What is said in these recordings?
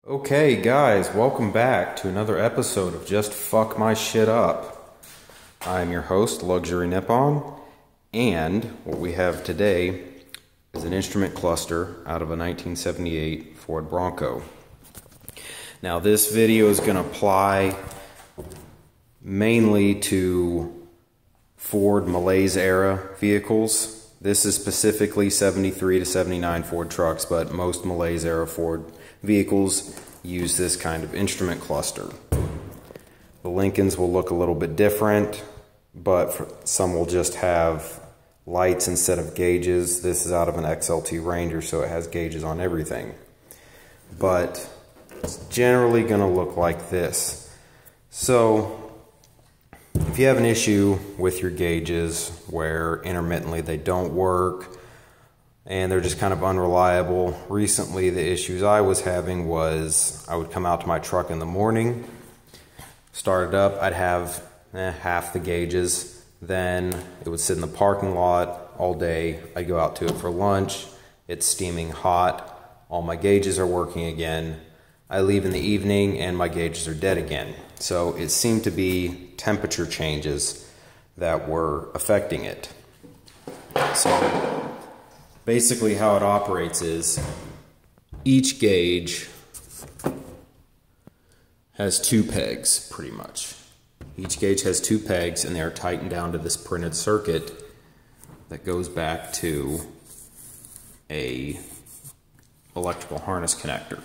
Okay, guys, welcome back to another episode of Just Fuck My Shit Up. I'm your host, Luxury Nippon, and what we have today is an instrument cluster out of a 1978 Ford Bronco. Now, this video is going to apply mainly to Ford Malaise era vehicles. This is specifically 73 to 79 Ford trucks, but most Malaise era Ford vehicles use this kind of instrument cluster. The Lincolns will look a little bit different, but some will just have lights instead of gauges. This is out of an XLT Ranger, so it has gauges on everything. But it's generally going to look like this. So if you have an issue with your gauges where intermittently they don't work and they're just kind of unreliable, recently the issues I was having was I would come out to my truck in the morning, start it up, I'd have half the gauges, then it would sit in the parking lot all day. I'd go out to it for lunch, it's steaming hot, all my gauges are working again. I leave in the evening and my gauges are dead again. So it seemed to be temperature changes that were affecting it. So basically how it operates is each gauge has two pegs, pretty much. Each gauge has two pegs and they're tightened down to this printed circuit that goes back to a electrical harness connector.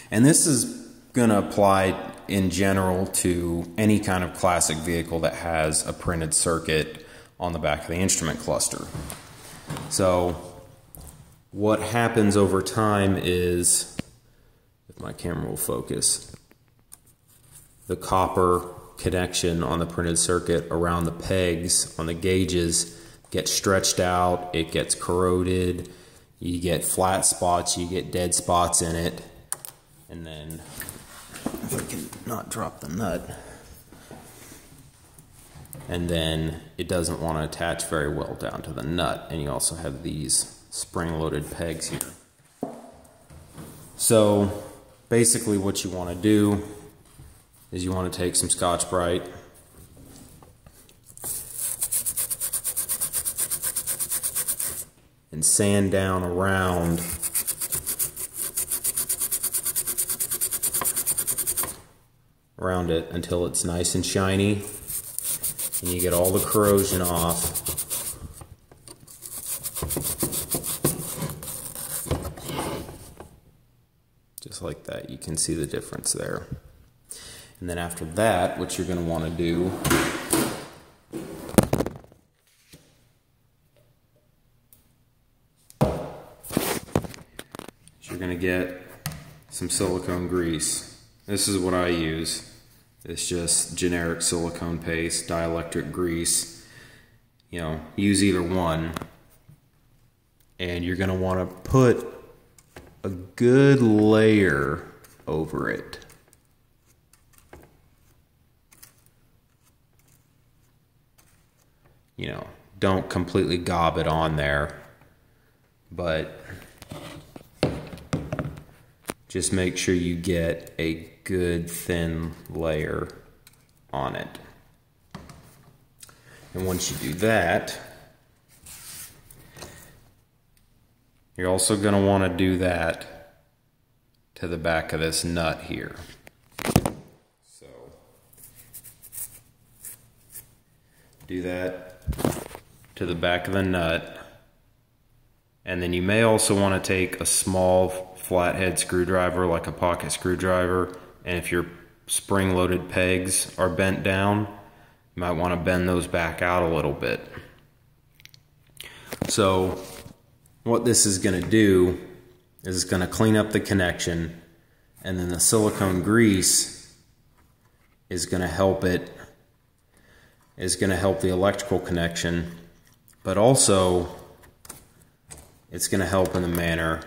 And this is going to apply in general to any kind of classic vehicle that has a printed circuit on the back of the instrument cluster. So what happens over time is, if my camera will focus, the copper connection on the printed circuit around the pegs on the gauges gets stretched out, it gets corroded, you get flat spots, you get dead spots in it, and then, if I can not drop the nut, and then it doesn't want to attach very well down to the nut, and you also have these spring-loaded pegs here. So basically what you want to do is you want to take some Scotch-Brite, and sand down around it until it's nice and shiny, and you get all the corrosion off. Just like that, you can see the difference there. And then after that, what you're going to want to do is you're going to get some silicone grease. This is what I use. It's just generic silicone paste, dielectric grease. You know, use either one. And you're going to want to put a good layer over it. You know, don't completely gob it on there, but just make sure you get a good thin layer on it. And once you do that, you're also going to want to do that to the back of this nut here. So do that to the back of the nut, and then you may also want to take a small flathead screwdriver, like a pocket screwdriver, and if your spring-loaded pegs are bent down, you might want to bend those back out a little bit. So what this is going to do is it's going to clean up the connection, and then the silicone grease is going to help it, is going to help the electrical connection, but also it's going to help in the manner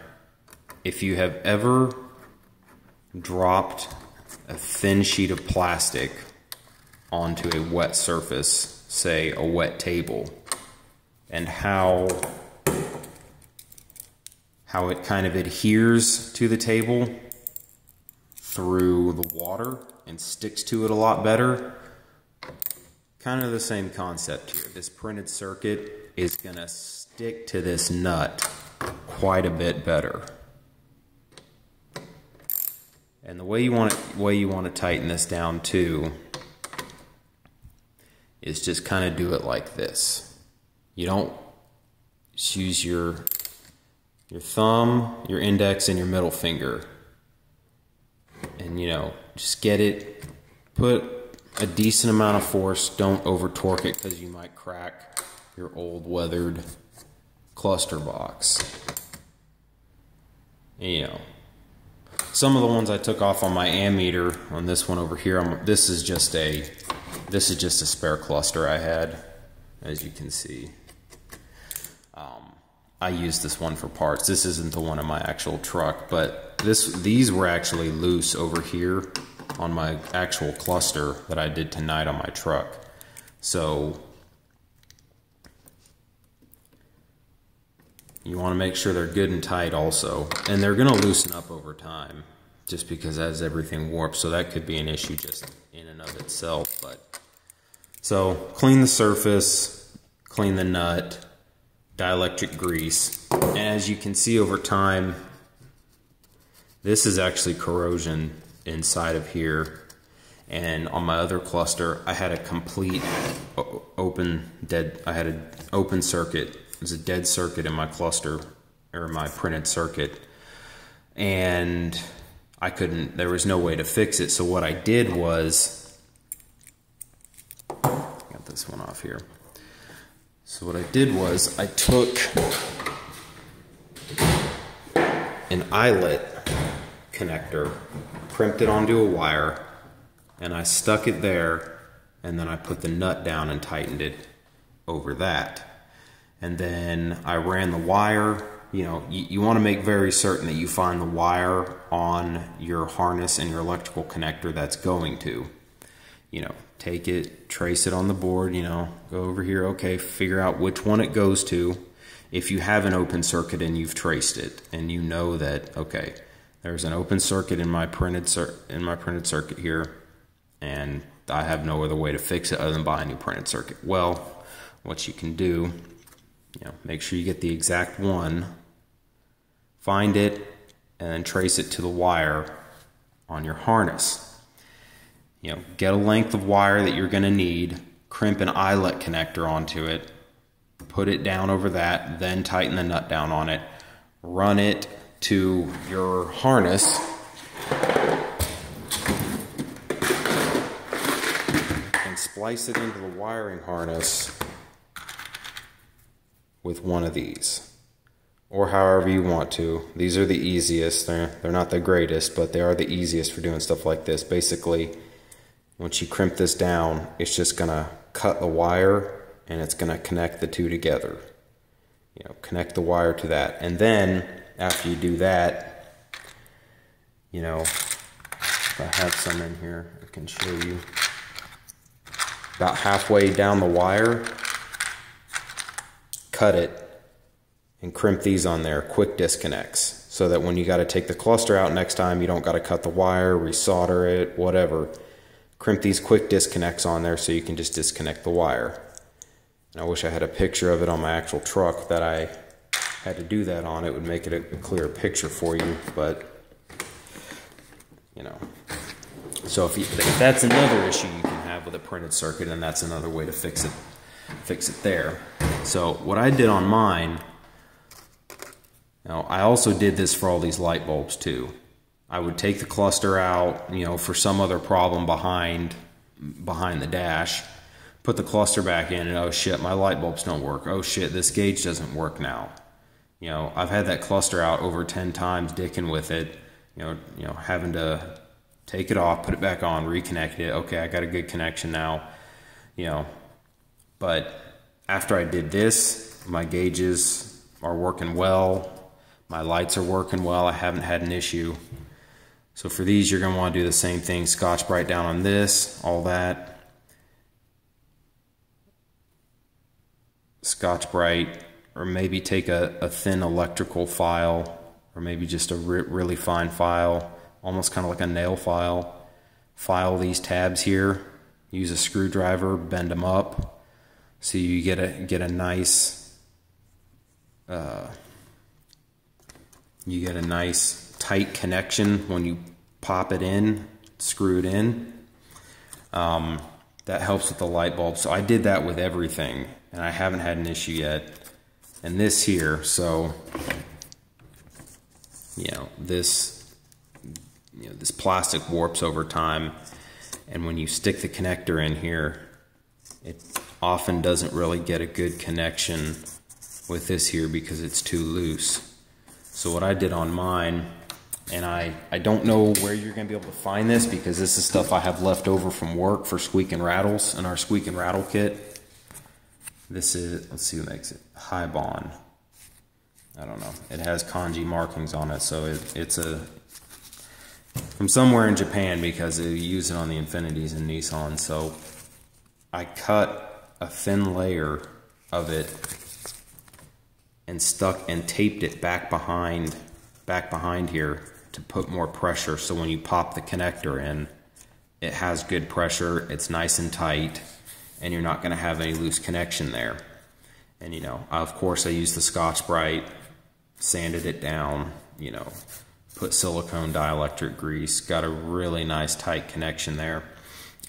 if you have ever dropped a thin sheet of plastic onto a wet surface, say a wet table, and how it kind of adheres to the table through the water and sticks to it a lot better. Kind of the same concept here. This printed circuit is going to stick to this nut quite a bit better. And the way you want to tighten this down too is just kind of do it like this. You don't just use your thumb, your index, and your middle finger. And just get it, put a decent amount of force. Don't over torque it because you might crack your old weathered cluster box. And, some of the ones I took off on my ammeter, on this one over here, this is just a spare cluster I had, as you can see. I used this one for parts. This isn't the one in my actual truck, but these were actually loose over here on my actual cluster that I did tonight on my truck. So you want to make sure they're good and tight also. And they're going to loosen up over time just because as everything warps, so that could be an issue just in and of itself. But so clean the surface, clean the nut, dielectric grease. And as you can see over time, this is actually corrosion inside of here. And on my other cluster, I had a complete open circuit. There's a dead circuit in my cluster, or my printed circuit, and there was no way to fix it. So what I did was, got this one off here. So what I did was I took an eyelet connector, crimped it onto a wire, and I stuck it there, and then I put the nut down and tightened it over that. And then I ran the wire. You want to make very certain that you find the wire on your harness and your electrical connector that's going to. Take it, trace it on the board, go over here, okay, figure out which one it goes to. If you have an open circuit and you've traced it, and you know that, okay, there's an open circuit in my printed circuit here, and I have no other way to fix it other than buy a new printed circuit. Well, what you can do, make sure you get the exact one, find it, and then trace it to the wire on your harness. Get a length of wire that you're going to need, crimp an eyelet connector onto it, put it down over that, then tighten the nut down on it, run it to your harness, and splice it into the wiring harness with one of these, or however you want to. These are the easiest. They're not the greatest, but they are the easiest for doing stuff like this. Basically, once you crimp this down, it's just gonna cut the wire and it's gonna connect the two together. Connect the wire to that. And then after you do that, if I have some in here, I can show you. About halfway down the wire, cut it and crimp these on there, quick disconnects, so that when you got to take the cluster out next time, you don't got to cut the wire, resolder it, whatever. Crimp these quick disconnects on there so you can just disconnect the wire. And I wish I had a picture of it on my actual truck that I had to do that on. It would make it a clearer picture for you, but so if that's another issue you can have with a printed circuit, and that's another way to fix it there. So what I did on mine, I also did this for all these light bulbs too. I would take the cluster out, for some other problem behind the dash, put the cluster back in, and oh shit, my light bulbs don't work. Oh shit, this gauge doesn't work now. I've had that cluster out over 10 times, dicking with it, having to take it off, put it back on, reconnect it. Okay, I got a good connection now, But after I did this, my gauges are working well. My lights are working well. I haven't had an issue. So for these, you're going to want to do the same thing. Scotch-Brite down on this, all that. Scotch-Brite, or maybe take a thin electrical file, or maybe just a really fine file almost kind of like a nail file. File these tabs here, use a screwdriver, bend them up, so you get a nice tight connection when you pop it in, screw it in. That helps with the light bulb. So I did that with everything, and I haven't had an issue yet. And this here, so this plastic warps over time, and when you stick the connector in here, it often doesn't really get a good connection with this here because it's too loose. So what I did on mine, and I don't know where you're going to be able to find this because this is stuff I have left over from work for squeak and rattles in our squeak and rattle kit. This is, let's see who makes it, Haibon. I don't know. It has kanji markings on it, so it's from somewhere in Japan because they use it on the Infinities and Nissan. So I cut a thin layer of it and taped it back behind here to put more pressure, so when you pop the connector in, it has good pressure, it's nice and tight, and you're not going to have any loose connection there. And of course I used the Scotch-Brite, sanded it down, put silicone dielectric grease, got a really nice tight connection there,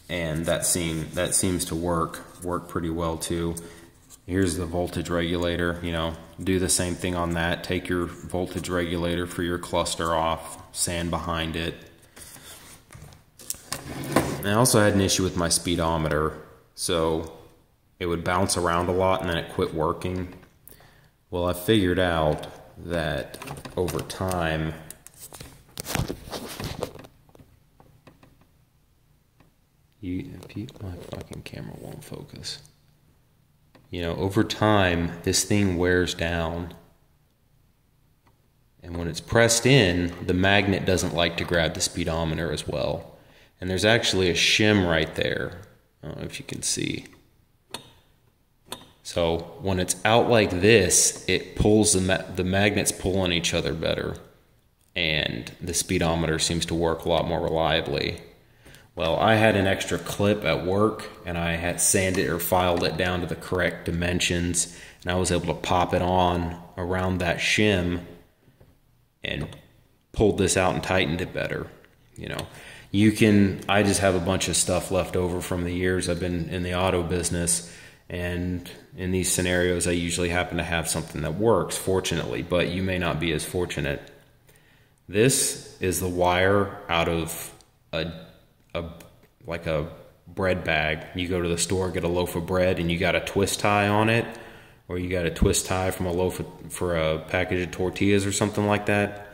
and that seems to work pretty well too. Here's the voltage regulator, do the same thing on that. Take your voltage regulator for your cluster off, sand behind it. And I also had an issue with my speedometer, so it would bounce around a lot and then it quit working. Well, I figured out that over time, my fucking camera won't focus. Over time, this thing wears down. And when it's pressed in, the magnet doesn't like to grab the speedometer as well. And there's actually a shim right there. I don't know if you can see. So when it's out like this, it pulls the magnets pull on each other better. And the speedometer seems to work a lot more reliably. Well, I had an extra clip at work, and I had sanded or filed it down to the correct dimensions, and I was able to pop it on around that shim and pulled this out and tightened it better. I just have a bunch of stuff left over from the years I've been in the auto business, and in these scenarios I usually happen to have something that works, fortunately, but you may not be as fortunate. This is the wire out of like a bread bag. You go to the store, get a loaf of bread, and you got a twist tie on it, or you got a twist tie from for a package of tortillas or something like that.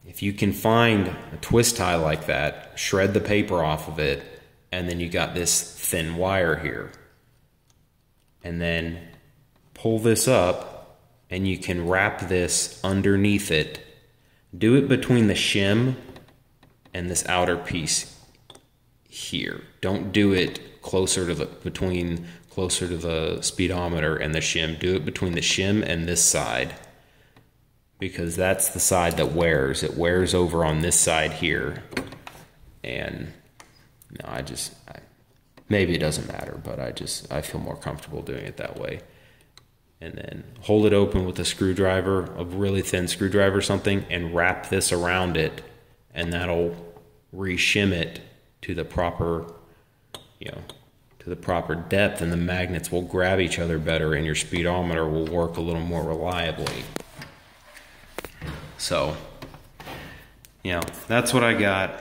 If you can find a twist tie like that, shred the paper off of it, and then you got this thin wire here. And then pull this up, and you can wrap this underneath it. Do it between the shim and this outer piece here. Don't do it closer to the speedometer and the shim. Do it between the shim and this side, because that's the side that wears. It wears over on this side here. And no, maybe it doesn't matter, but I feel more comfortable doing it that way. And then hold it open with a screwdriver, a really thin screwdriver or something, and wrap this around it, and that'll re-shim it to the proper, depth, and the magnets will grab each other better, and your speedometer will work a little more reliably. So, that's what I got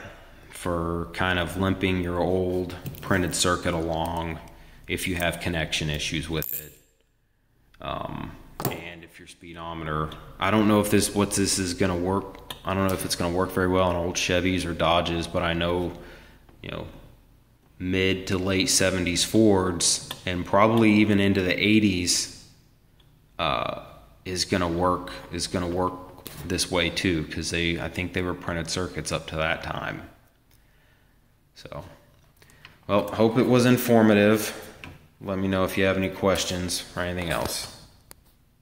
for kind of limping your old printed circuit along if you have connection issues with it. And if your speedometer, I don't know if this is going to work. I don't know if it's going to work very well on old Chevys or Dodges, but I know, mid to late 70s Fords and probably even into the 80s is going to work this way too, because I think they were printed circuits up to that time. So, well, hope it was informative. Let me know if you have any questions or anything else.